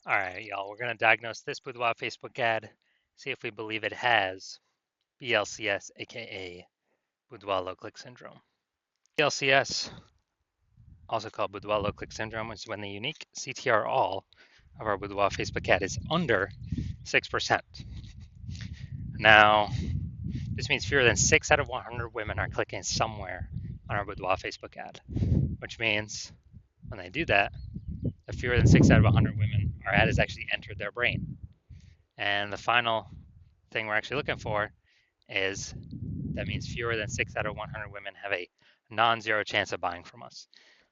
All right, y'all, we're going to diagnose this Boudoir Facebook ad, see if we believe it has BLCS, aka Boudoir low click syndrome. BLCS, also called Boudoir low click syndrome, is when the unique CTR all of our Boudoir Facebook ad is under 6%. Now, this means fewer than 6 out of 100 women are clicking somewhere on our Boudoir Facebook ad, which means when they do that, if fewer than 6 out of 100 women, our ad has actually entered their brain. And the final thing we're actually looking for is that means fewer than 6 out of 100 women have a non-zero chance of buying from us.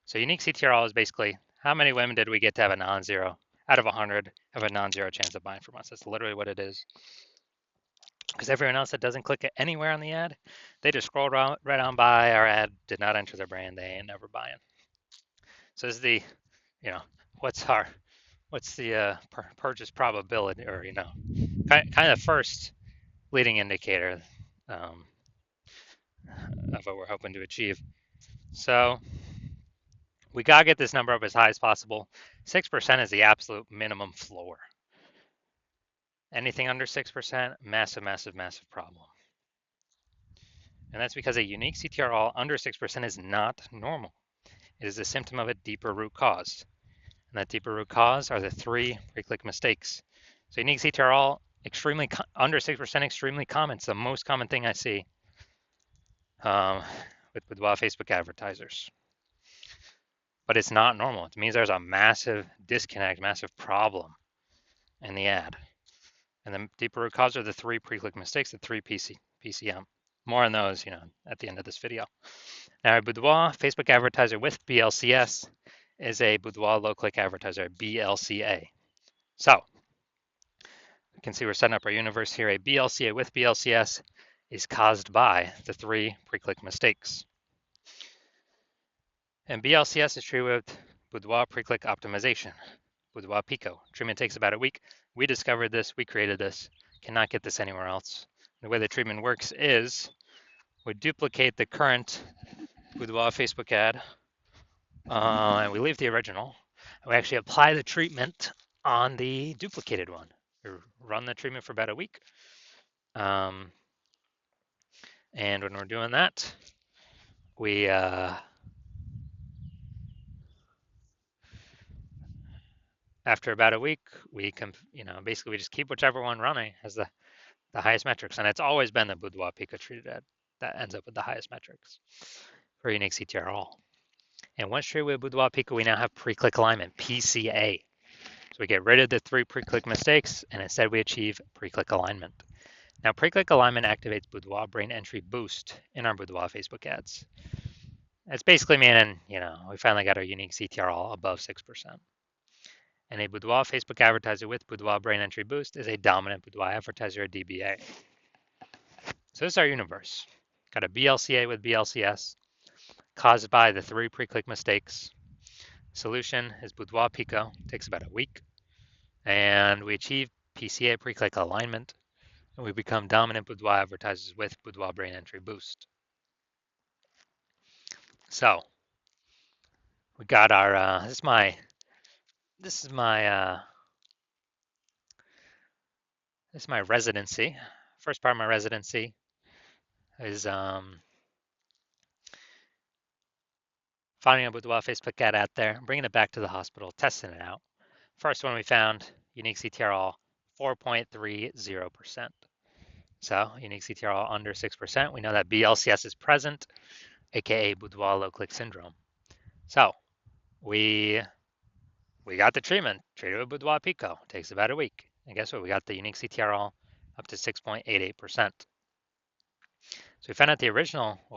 So unique CTRL is basically how many women did we get to have a non-zero out of 100 have a non-zero chance of buying from us. That's literally what it is. Because everyone else that doesn't click anywhere on the ad, they just scroll right on by. Our ad did not enter their brain. They ain't never buying. So this is the, you know, what's the purchase probability, or kind of first leading indicator um, of what we're hoping to achieve. So we gotta get this number up as high as possible. 6% is the absolute minimum floor. Anything under 6%, massive, massive, massive problem. And that's because a unique CTR all under 6% is not normal. It is a symptom of a deeper root cause. And that deeper root cause are the 3 pre-click mistakes. So unique CTR all extremely under 6%, extremely common. It's the most common thing I see with Boudoir Facebook advertisers. But it's not normal. It means there's a massive disconnect, massive problem in the ad. And the deeper root cause are the 3 pre-click mistakes, the 3 PCM. More on those, at the end of this video. Now, a Boudoir Facebook advertiser with BLCS is a Boudoir low-click advertiser, BLCA. So, you can see we're setting up our universe here. A BLCA with BLCS is caused by the 3 pre-click mistakes. And BLCS is treated with Boudoir pre-click optimization, Boudoir Pico. Treatment takes about a week. We discovered this, we created this, cannot get this anywhere else. The way the treatment works is we duplicate the current Boudoir Facebook ad, and we leave the original. And we actually apply the treatment on the duplicated one. We run the treatment for about a week. And when we're doing that, we after about a week, we basically we just keep whichever one running has the highest metrics, and it's always been the Boudoir Pico treated ad that ends up with the highest metrics for unique CTR all. And once treated with Boudoir Pico, we now have pre-click alignment, PCA. So we get rid of the 3 pre-click mistakes, and instead we achieve pre-click alignment. Now, pre-click alignment activates Boudoir brain entry boost in our Boudoir Facebook ads. It's basically meaning, we finally got our unique CTR all above 6%. And a Boudoir Facebook advertiser with Boudoir brain entry boost is a dominant Boudoir advertiser, a DBA. So this is our universe. Got a BLCA with BLCS, caused by the 3 pre-click mistakes. Solution is Boudoir Pico, takes about a week. And we achieve PCA pre-click alignment, and we become dominant Boudoir advertisers with Boudoir brain entry boost. So we got our this is my residency. First part of my residency is finding a Boudoir Facebook ad out there, bringing it back to the hospital, testing it out. First one we found, unique CTR all 4.30%. So unique CTR all under 6%. We know that BLCS is present, aka Boudoir low click syndrome. So we got the treatment, treated with Boudoir Pico. Takes about a week. And guess what? We got the unique CTR all up to 6.88%. So we found out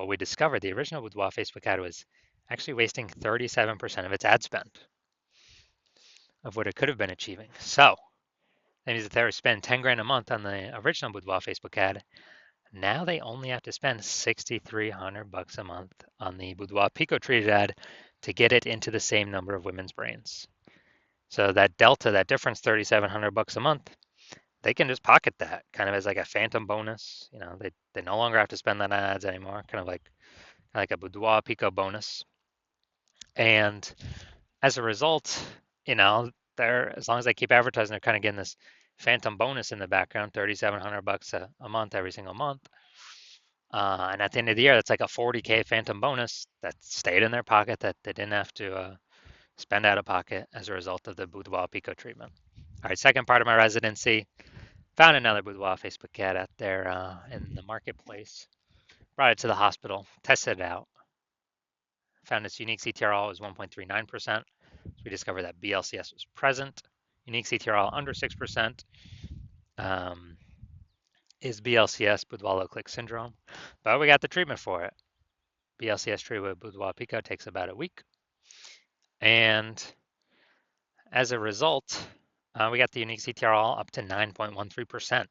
we discovered the original Boudoir Facebook ad was actually wasting 37% of its ad spend of what it could have been achieving. So that means that they were spending 10 grand a month on the original Boudoir Facebook ad. Now they only have to spend $6,300 a month on the Boudoir Pico treated ad to get it into the same number of women's brains. So that delta, that difference, $3,700 a month, they can just pocket that kind of as like a phantom bonus. They no longer have to spend that on ads anymore, kind of like a Boudoir Pico bonus. And as a result, they're, as long as they keep advertising, they're kind of getting this phantom bonus in the background, $3,700 a month every single month. And at the end of the year, that's like a 40K phantom bonus that stayed in their pocket that they didn't have to spend out of pocket as a result of the Boudoir Pico treatment. All right, second part of my residency, found another Boudoir Facebook ad out there in the marketplace, brought it to the hospital, tested it out, found its unique CTR was 1.39%. So we discovered that BLCS was present. Unique CTR under 6% is BLCS, Boudoir-Low-Click syndrome, but we got the treatment for it. BLCS treatment with Boudoir Pico takes about a week. And as a result, we got the unique CTR up to 9.13%.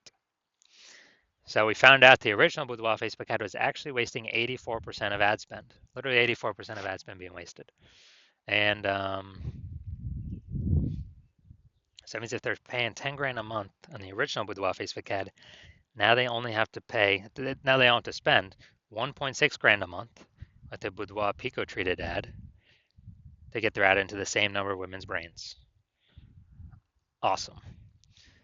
So we found out the original Boudoir Facebook ad was actually wasting 84% of ad spend, literally 84% of ad spend being wasted. And so that means if they're paying 10 grand a month on the original Boudoir Facebook ad, now they only have to pay, now they don't have to spend 1.6 grand a month with the Boudoir Pico treated ad to get their ad into the same number of women's brains. Awesome.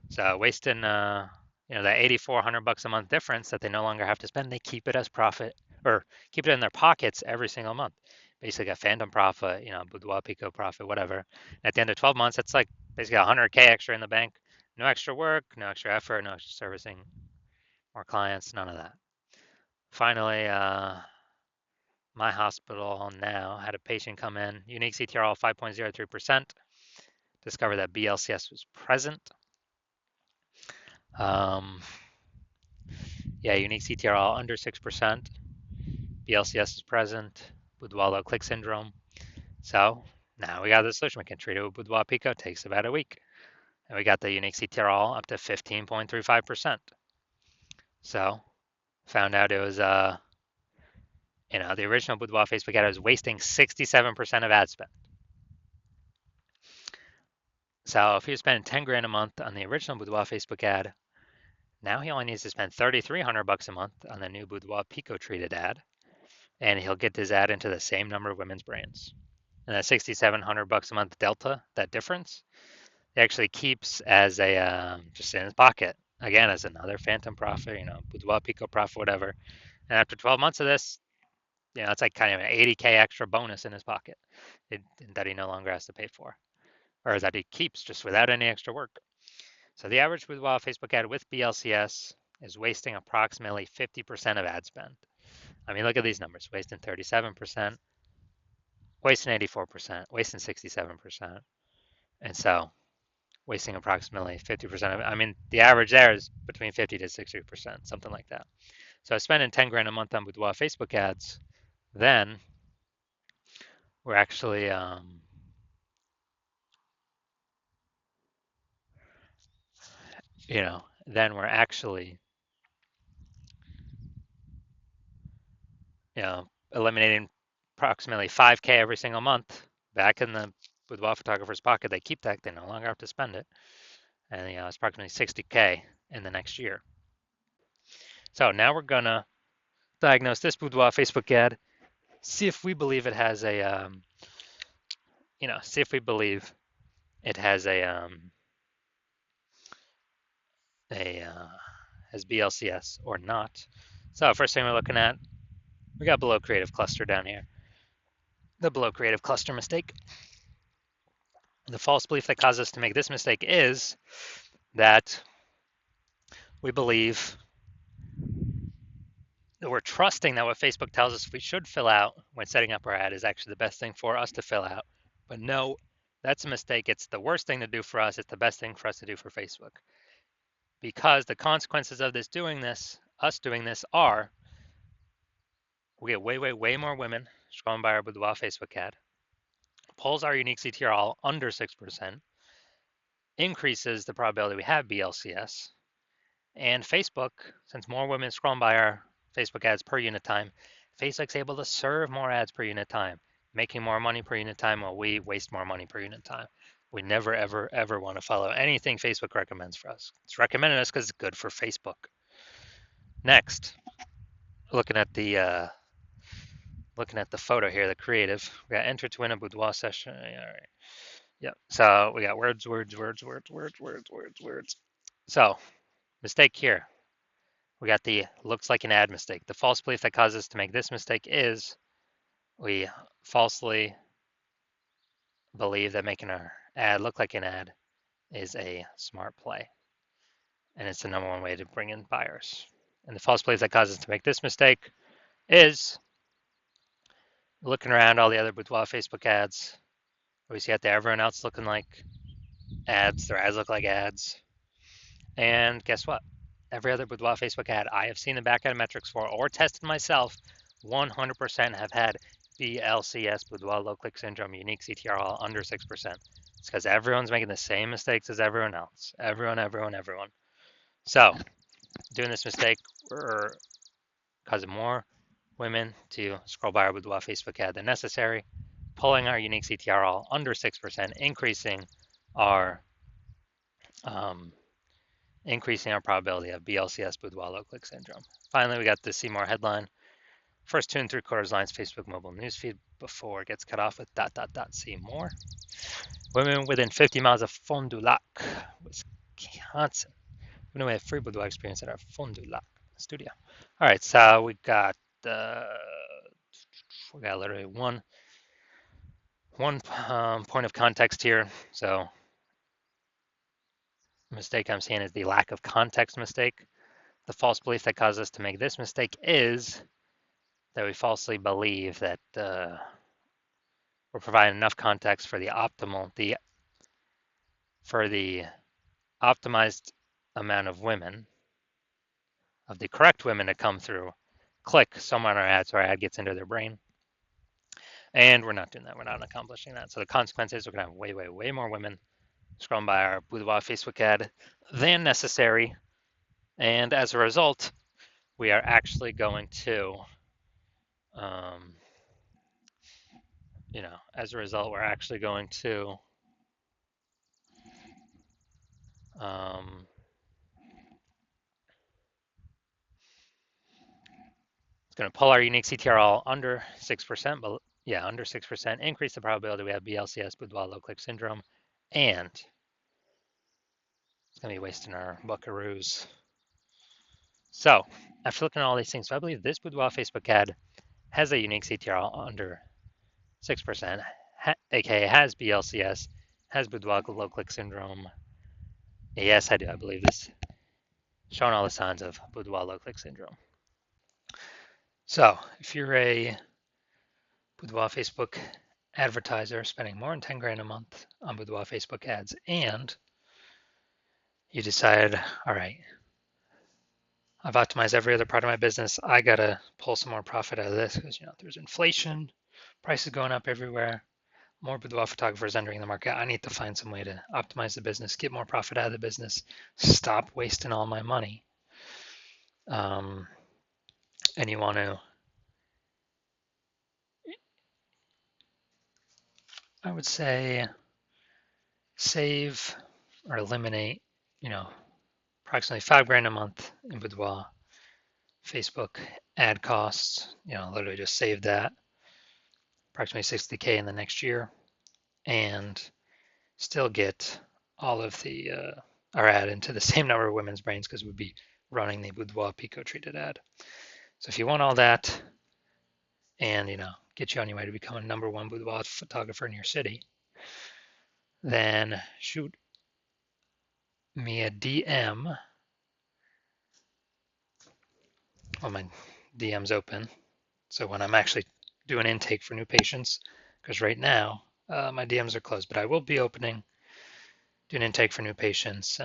So wasting, that $8,400 a month difference that they no longer have to spend, they keep it as profit or keep it in their pockets every single month. Basically a phantom profit, Boudoir Pico profit, whatever. And at the end of 12 months, it's like basically 100K extra in the bank. No extra work, no extra effort, no extra servicing more clients, none of that. Finally, my hospital now had a patient come in, unique CTR 5.03%, discovered that BLCS was present. Unique CTR under 6%, BLCS is present, Boudoir-Low-Click syndrome. So now we got the solution. We can treat it with Boudoir Pico. It takes about a week. And we got the unique CTR up to 15.35%. So found out it was, the original Boudoir Facebook ad was wasting 67% of ad spend. So if he was spending 10 grand a month on the original Boudoir Facebook ad, now he only needs to spend $3,300 a month on the new Boudoir Pico treated ad, and he'll get his ad into the same number of women's brains. And that $6,700 a month delta, that difference, he actually keeps as a just in his pocket. Again, as another phantom profit, Boudoir Pico profit, whatever. And after 12 months of this, it's like kind of an 80K extra bonus in his pocket that he no longer has to pay for, or that he keeps just without any extra work. So the average Boudoir Facebook ad with BLCS is wasting approximately 50% of ad spend. I mean, look at these numbers, wasting 37%, wasting 84%, wasting 67%. And so wasting approximately 50% of it. I mean, the average there is between 50 to 60%, something like that. So spending 10 grand a month on Boudoir Facebook ads, then we're actually, then we're actually, eliminating approximately 5K every single month back in the Boudoir photographer's pocket. They keep that, they no longer have to spend it. And it's approximately 60K in the next year. So now we're gonna diagnose this Boudoir Facebook ad, see if we believe it has a, see if we believe it has has BLCS or not. So first thing we're looking at, we got below creative cluster down here. The below creative cluster mistake. The false belief that caused us to make this mistake is that we believe that we're trusting that what Facebook tells us we should fill out when setting up our ad is actually the best thing for us to fill out. But no, that's a mistake. It's the worst thing to do for us. It's the best thing for us to do for Facebook. Because the consequences of us doing this, are we get way more women scrolling by our Boudoir Facebook ad, pulls our unique CTR all under 6%, increases the probability we have BLCS, and Facebook, since more women scrolling by our Facebook ads per unit time, Facebook's able to serve more ads per unit time, making more money per unit time while we waste more money per unit time. We never, ever want to follow anything Facebook recommends for us. It's recommended us because it's good for Facebook. Next, looking at the photo here, the creative. We got enter to win a boudoir session. All right. Yep. So we got words. So mistake here. We got the looks like an ad mistake. The false belief that causes us to make this mistake is we falsely believe that making our ad look like an ad is a smart play. And it's the number one way to bring in buyers. And the false belief that causes us to make this mistake is looking around all the other Boudoir Facebook ads. We see out there everyone else looking like ads. Their ads look like ads. And guess what? Every other Boudoir Facebook ad I have seen the back end metrics for or tested myself 100% have had BLCS, Boudoir low click syndrome, unique CTR all under 6%. It's because everyone's making the same mistakes as everyone else. Everyone. So, doing this mistake, we're causing more women to scroll by our Boudoir Facebook ad than necessary, pulling our unique CTR all under 6%, increasing our probability of BLCS, Boudoir low click syndrome. Finally, we got the see more headline. First 2 3/4 lines Facebook mobile newsfeed before it gets cut off with ... See more. Women within 50 miles of Fond du Lac, Wisconsin. We know we have free Boudoir experience at our Fond du Lac studio. All right, so we got literally one point of context here. So the mistake I'm seeing is the lack of context mistake. The false belief that causes us to make this mistake is that we falsely believe that we're providing enough context for the optimized amount of women, of the correct women to come through, click somewhere on our ad so our ad gets into their brain. And we're not doing that. We're not accomplishing that. So the consequence is we're going to have way more women scrolling by our Boudoir Facebook ad than necessary. And as a result, we are actually going to, it's going to pull our unique CTR all under 6%, but yeah, under 6%, increase the probability we have BLCS, Boudoir low click syndrome, and it's going to be wasting our buckaroos. So after looking at all these things, so I believe this Boudoir Facebook ad has a unique CTR under 6%, aka has BLCS, has Boudoir low click syndrome. Yes, I do. I believe this, showing all the signs of Boudoir low click syndrome. So if you're a Boudoir Facebook advertiser spending more than 10 grand a month on Boudoir Facebook ads, and you decide, all right, I've optimized every other part of my business. I gotta pull some more profit out of this because there's inflation, prices going up everywhere, more Boudoir photographers entering the market. I need to find some way to optimize the business, get more profit out of the business, stop wasting all my money. And you want to, I would say, save or eliminate, approximately 5 grand a month in Boudoir Facebook ad costs. Literally just save that, approximately 60K in the next year, and still get all of our ad into the same number of women's brains because we'd be running the Boudoir Pico treated ad. So if you want all that and, get you on your way to become a #1 Boudoir photographer in your city, then shoot me a DM. Well, my DM's open. So when I'm actually doing intake for new patients, because right now my DMs are closed, but I will be doing intake for new patients